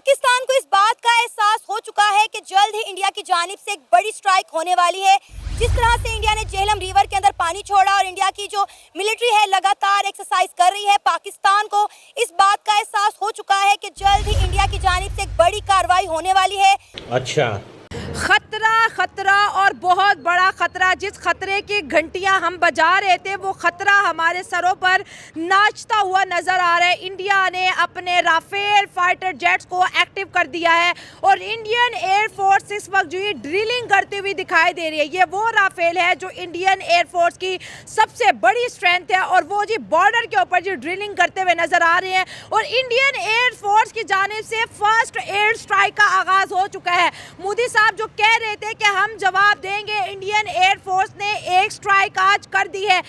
पाकिस्तान को इस बात का एहसास हो चुका है कि जल्द ही इंडिया की जानिब से एक बड़ी स्ट्राइक होने वाली है। जिस तरह से इंडिया ने झेलम रिवर के अंदर पानी छोड़ा और इंडिया की जो मिलिट्री है लगातार एक्सरसाइज कर रही है, पाकिस्तान को इस बात का एहसास हो चुका है कि जल्द ही इंडिया की जानिब से एक बड़ी कार्रवाई होने वाली है। अच्छा, खतरा और बहुत बड़ा खतरा। जिस खतरे की घंटियां हम बजा रहे थे वो खतरा हमारे सरों पर नाचता हुआ नजर आ रहा है। इंडिया ने अपने राफेल फाइटर जेट्स को एक्टिव कर दिया है और इंडियन एयरफोर्स इस वक्त जो ये ड्रिलिंग करती हुई दिखाई दे रही है, ये वो राफेल है जो इंडियन एयरफोर्स की सबसे बड़ी स्ट्रेंथ है और वो जी बॉर्डर के ऊपर जो ड्रिलिंग करते हुए नजर आ रहे हैं। और इंडियन एयरफोर्स की जानिब से फर्स्ट एयर स्ट्राइक का आगाज हो चुका है। मोदी साहब जो कह रहे थे कि हम जवाब देंगे, इंडियन एयरफोर्स ने एक स्ट्राइक आज कर दी है।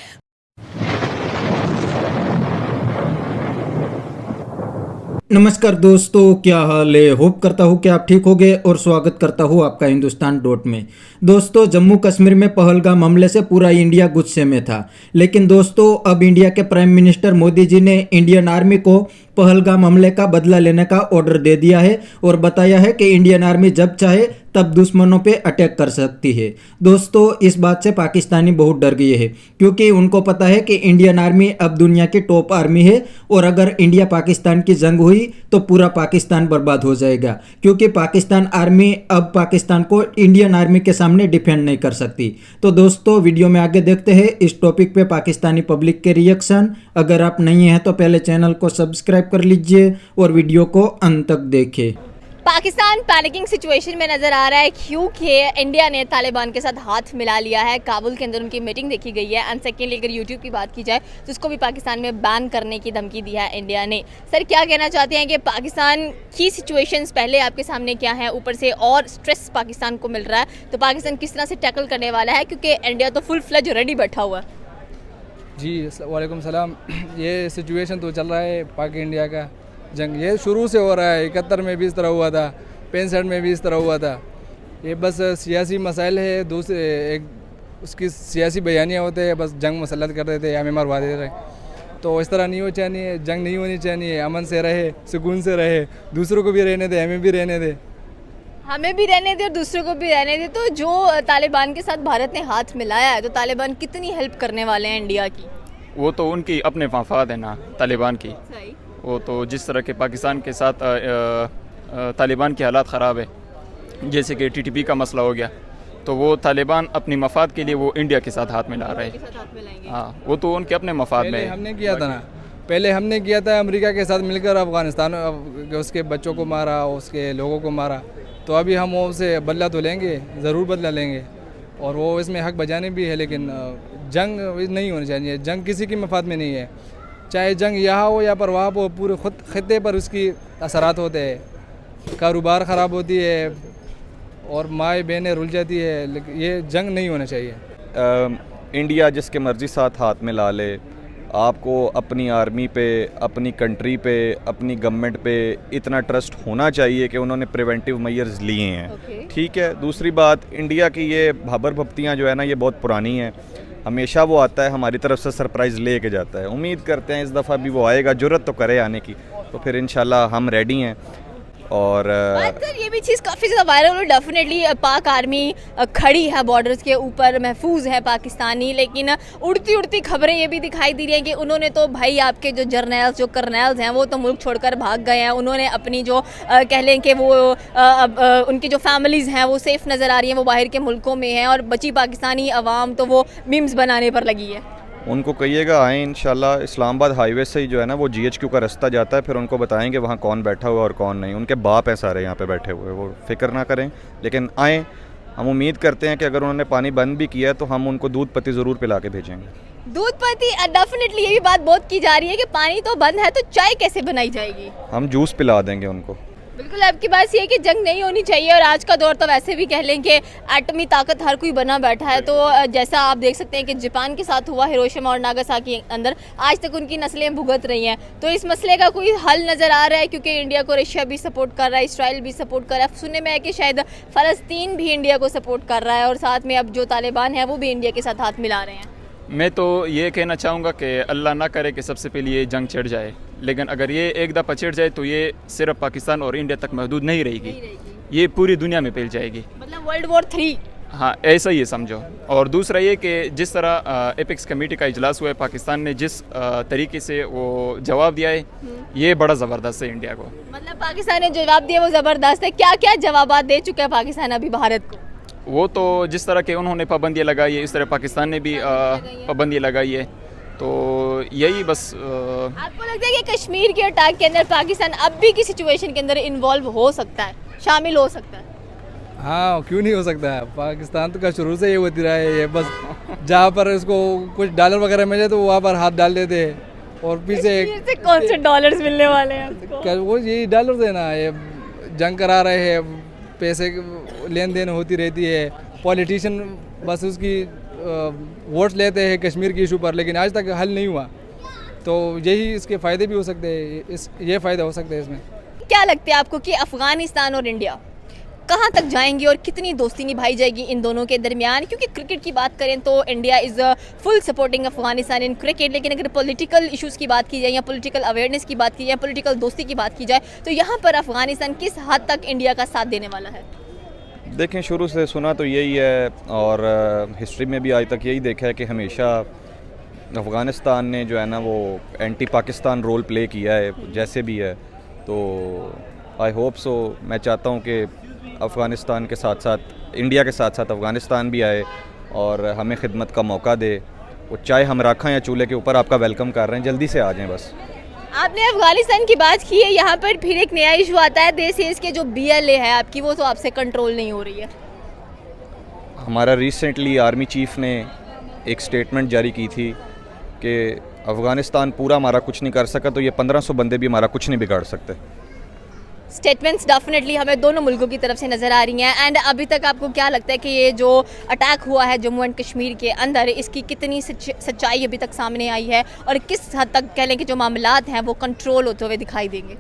नमस्कार दोस्तों, क्या हाल है। होप करता हूँ कि आप ठीक होंगे और स्वागत करता हूँ आपका हिंदुस्तान डॉट में। दोस्तों, जम्मू कश्मीर में पहलगाम हमले से पूरा इंडिया गुस्से में था, लेकिन दोस्तों अब इंडिया के प्राइम मिनिस्टर मोदी जी ने इंडियन आर्मी को पहलगाम हमले का बदला लेने का ऑर्डर दे दिया है और बताया है कि इंडियन आर्मी जब चाहे तब दुश्मनों पे अटैक कर सकती है। दोस्तों, इस बात से पाकिस्तानी बहुत डर गए हैं क्योंकि उनको पता है कि इंडियन आर्मी अब दुनिया की टॉप आर्मी है और अगर इंडिया पाकिस्तान की जंग हुई तो पूरा पाकिस्तान बर्बाद हो जाएगा, क्योंकि पाकिस्तान आर्मी अब पाकिस्तान को इंडियन आर्मी के सामने डिफेंड नहीं कर सकती। तो दोस्तों, वीडियो में आगे देखते हैं इस टॉपिक पे पाकिस्तानी पब्लिक के रिएक्शन। अगर आप नहीं हैं तो पहले चैनल को सब्सक्राइब कर लीजिए और वीडियो को अंत तक देखें। पाकिस्तान पैनिकिंग सिचुएशन में नजर आ रहा है क्योंकि इंडिया ने तालिबान के साथ हाथ मिला लिया है। काबुल के अंदर उनकी मीटिंग देखी गई है एंड सेकेंडली अगर यूट्यूब की बात की जाए तो उसको भी पाकिस्तान में बैन करने की धमकी दी है इंडिया ने। सर, क्या कहना चाहते हैं कि पाकिस्तान की सिचुएशंस पहले आपके सामने क्या है, ऊपर से और स्ट्रेस पाकिस्तान को मिल रहा है, तो पाकिस्तान किस तरह से टैकल करने वाला है, क्योंकि इंडिया तो फुल फ्लज रेडी बैठा हुआ है। जी वालेकुम सलाम। ये सिचुएशन तो चल रहा है पाक इंडिया का जंग, ये शुरू से हो रहा है। 71 में भी इस तरह हुआ था, 65 में भी इस तरह हुआ था। ये बस सियासी मसाइल है, दूसरे एक उसकी सियासी बयानियाँ होते हैं, बस जंग मसलत कर देते हैं, हमें मरवा दे रहे। तो इस तरह नहीं हो चाहिए, जंग नहीं होनी चाहिए। अमन से रहे, सुकून से रहे, दूसरों को भी रहने दे, हमें भी रहने दे, हमें भी रहने दे और दूसरों को भी रहने दे। तो जो तालिबान के साथ भारत ने हाथ मिलाया है, तो तालिबान कितनी हेल्प करने वाले हैं इंडिया की? वो तो उनकी अपने मफाद है ना तालिबान की। सही। वो तो जिस तरह के पाकिस्तान के साथ तालिबान के हालात ख़राब है, जैसे कि टीटीपी का मसला हो गया, तो वो तालिबान अपनी मफाद के लिए वो इंडिया के साथ हाथ मिला रहे हैं। हाँ, वो तो उनके अपने मफाद में हमने किया था ना, पहले हमने किया था अमेरिका के साथ मिलकर अफगानिस्तान उसके बच्चों को मारा, उसके लोगों को मारा। तो अभी हम वो उसे बदला तो लेंगे, ज़रूर बदला लेंगे और वो इसमें हक बजाने भी है, लेकिन जंग नहीं होनी चाहिए। जंग किसी की मफाद में नहीं है, चाहे जंग यहाँ हो या पर वहाँ हो, पूरे खुद खत्ते पर उसकी असरात होते हैं, कारोबार ख़राब होती है और माएँ बहनें रुल जाती है। लेकिन ये जंग नहीं होना चाहिए। इंडिया जिसके मर्ज़ी साथ हाथ में ला ले, आपको अपनी आर्मी पे, अपनी कंट्री पे, अपनी गवर्नमेंट पे इतना ट्रस्ट होना चाहिए कि उन्होंने प्रिवेंटिव मेजर्स लिए हैं। ठीक है। दूसरी बात, इंडिया की ये भाबर भप्तियाँ जो है ना, ये बहुत पुरानी है। हमेशा वो आता है, हमारी तरफ से सरप्राइज़ ले के जाता है। उम्मीद करते हैं इस दफ़ा भी वो आएगा, जुर्रत तो करे आने की, तो फिर इंशाल्लाह हम रेडी हैं। और सर, ये भी चीज़ काफ़ी ज़्यादा वायरल, डेफिनेटली पाक आर्मी खड़ी है बॉर्डर्स के ऊपर, महफूज है पाकिस्तानी, लेकिन उड़ती उड़ती खबरें ये भी दिखाई दे रही हैं कि उन्होंने तो भाई आपके जो जर्नल्स, जो कर्नल्स हैं, वो तो मुल्क छोड़कर भाग गए हैं। उन्होंने अपनी जो कह लें कि वो उनकी जो फैमिलीज़ हैं वो सेफ़ नज़र आ रही हैं, वो बाहर के मुल्कों में हैं, और बची पाकिस्तानी अवाम तो वो मीम्स बनाने पर लगी है। उनको कहिएगा आएँ इंशाल्लाह। इस्लामाबाद हाईवे से ही जो है ना वो GHQ का रास्ता जाता है, फिर उनको बताएंगे वहाँ कौन बैठा हुआ और कौन नहीं। उनके बाप हैं सारे यहाँ पे बैठे हुए, वो फिक्र ना करें, लेकिन आएँ। हम उम्मीद करते हैं कि अगर उन्होंने पानी बंद भी किया है तो हम उनको दूध पत्ती ज़रूर पिला के भेजेंगे। दूध पत्ती, डेफिनेटली ये भी बात बहुत की जा रही है कि पानी तो बंद है, तो चाय कैसे बनाई जाएगी? हम जूस पिला देंगे उनको। बिल्कुल, आपकी बात ये है कि जंग नहीं होनी चाहिए और आज का दौर तो वैसे भी कह लें कि एटमी ताकत हर कोई बना बैठा है। तो जैसा आप देख सकते हैं कि जापान के साथ हुआ हिरोशिमा और नागासाकी के अंदर, आज तक उनकी नस्लें भुगत रही हैं। तो इस मसले का कोई हल नज़र आ रहा है, क्योंकि इंडिया को रशिया भी सपोर्ट कर रहा है, इसराइल भी सपोर्ट कर रहा है, सुनने में है कि शायद फ़लस्तीन भी इंडिया को सपोर्ट कर रहा है, और साथ में अब जो तालिबान है वो भी इंडिया के साथ हाथ मिला रहे हैं। मैं तो ये कहना चाहूँगा कि अल्लाह ना करे कि सबसे पहले ये जंग छिड़ जाए, लेकिन अगर ये एक दफ़ा छिड़ जाए तो ये सिर्फ पाकिस्तान और इंडिया तक महदूद नहीं रहेगी, ये पूरी दुनिया में फैल जाएगी। मतलब वर्ल्ड वॉर 3। हाँ, ऐसा ही समझो। और दूसरा ये कि जिस तरह एपेक्स कमेटी का इजलास हुआ है, पाकिस्तान ने जिस तरीके से वो जवाब दिया है, ये बड़ा ज़बरदस्त है इंडिया को। मतलब पाकिस्तान ने जवाब दिया वो ज़बरदस्त है। क्या क्या जवाब दे चुका है पाकिस्तान अभी भारत को? वो तो जिस तरह के उन्होंने पाबंदियाँ लगाई है, इस तरह पाकिस्तान ने भी पाबंदी लगाई है। तो यही बस आपको लगता है कि कश्मीर के अटैक के अंदर पाकिस्तान अब भी की सिचुएशन के अंदर इन्वॉल्व हो सकता है, शामिल हो सकता है? हाँ, क्यों नहीं हो सकता है। पाकिस्तान तो का शुरू से ये होती रहा है, ये बस जहाँ पर इसको कुछ डॉलर वगैरह मिले तो वहाँ पर हाथ डाल देते हैं और पीछे कश्मीर से कौन से डॉलर्स मिलने वाले हैं आपको? क्या वो यही डॉलर देना, ये जंग करा रहे हैं, पैसे लेन देन होती रहती है, पॉलिटिशियन बस उसकी वोट लेते हैं कश्मीर के इशू पर, लेकिन आज तक हल नहीं हुआ। तो यही इसके फ़ायदे भी हो सकते हैं, ये फ़ायदा हो सकते हैं इसमें। क्या लगता है आपको कि अफगानिस्तान और इंडिया कहाँ तक जाएंगी और कितनी दोस्ती निभाई जाएगी इन दोनों के दरमियान? क्योंकि क्रिकेट की बात करें तो India is full supporting Afghanistan in cricket, लेकिन अगर पॉलिटिकल इश्यूज़ की बात की जाए या पॉलिटिकल अवेयरनेस की बात की जाए, पॉलिटिकल दोस्ती की बात की जाए, तो यहाँ पर अफगानिस्तान किस हद तक इंडिया का साथ देने वाला है? देखें, शुरू से सुना तो यही है और हिस्ट्री में भी आज तक यही देखा है कि हमेशा अफ़गानिस्तान ने जो है ना वो एंटी पाकिस्तान रोल प्ले किया है, जैसे भी है। तो आई होप सो, मैं चाहता हूँ कि अफ़गानिस्तान के साथ साथ इंडिया के साथ साथ अफ़गानिस्तान भी आए और हमें खिदमत का मौका दे। वो चाहे हम राखा या चूल्हे के ऊपर आपका वेलकम कर रहे हैं, जल्दी से आ जाएं बस। आपने अफगानिस्तान की बात की है, यहाँ पर फिर एक नया इशू आता है, देश के जो BLA है आपकी, वो तो आपसे कंट्रोल नहीं हो रही है। हमारा रिसेंटली आर्मी चीफ़ ने एक स्टेटमेंट जारी की थी कि अफ़गानिस्तान पूरा हमारा कुछ नहीं कर सका, तो ये 1500 बंदे भी हमारा कुछ नहीं बिगाड़ सकते। स्टेटमेंट्स डेफिनेटली हमें दोनों मुल्कों की तरफ से नज़र आ रही हैं। एंड अभी तक आपको क्या लगता है कि ये जो अटैक हुआ है जम्मू एंड कश्मीर के अंदर, इसकी कितनी सच्चाई अभी तक सामने आई है और किस हद तक कह लें कि जो मामलात हैं वो कंट्रोल होते हुए दिखाई देंगे?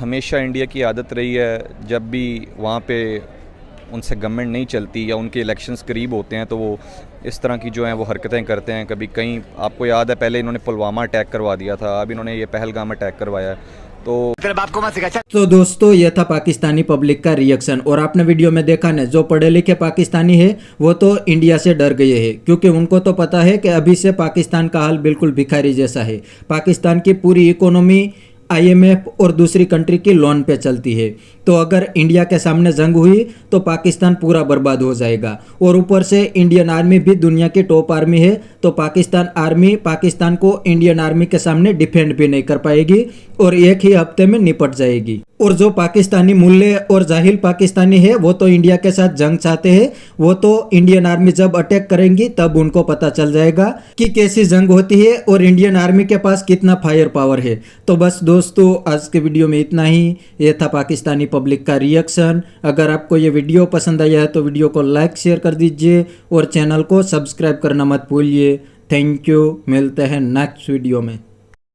हमेशा इंडिया की आदत रही है, जब भी वहाँ पे उनसे गवर्नमेंट नहीं चलती या उनके इलेक्शंस करीब होते हैं तो वो इस तरह की जो हैं वो हरकतें करते हैं। कभी कहीं आपको याद है, पहले इन्होंने पुलवामा अटैक करवा दिया था, अब इन्होंने ये पहलगाम अटैक करवाया है। तो दोस्तों, यह था पाकिस्तानी पब्लिक का रिएक्शन। और आपने वीडियो में देखा ना, जो पढ़े लिखे पाकिस्तानी है वो तो इंडिया से डर गए हैं, क्योंकि उनको तो पता है कि अभी से पाकिस्तान का हाल बिल्कुल भिखारी जैसा है। पाकिस्तान की पूरी इकोनॉमी IMF और दूसरी कंट्री की लोन पे चलती है, तो अगर इंडिया के सामने जंग हुई तो पाकिस्तान पूरा बर्बाद हो जाएगा। और ऊपर से इंडियन आर्मी भी दुनिया की टॉप आर्मी है, तो पाकिस्तान आर्मी पाकिस्तान को इंडियन आर्मी के सामने डिफेंड भी नहीं कर पाएगी और एक ही हफ्ते में निपट जाएगी। और जो पाकिस्तानी मुल्ले और जाहिल पाकिस्तानी है वो तो इंडिया के साथ जंग चाहते हैं, वो तो इंडियन आर्मी जब अटैक करेंगी तब उनको पता चल जाएगा कि कैसी जंग होती है और इंडियन आर्मी के पास कितना फायर पावर है। तो बस दोस्तों, आज के वीडियो में इतना ही। ये था पाकिस्तानी पब्लिक का रिएक्शन। अगर आपको ये वीडियो पसंद आया है तो वीडियो को लाइक शेयर कर दीजिए और चैनल को सब्सक्राइब करना मत भूलिए। थैंक यू, मिलते हैं नेक्स्ट वीडियो में।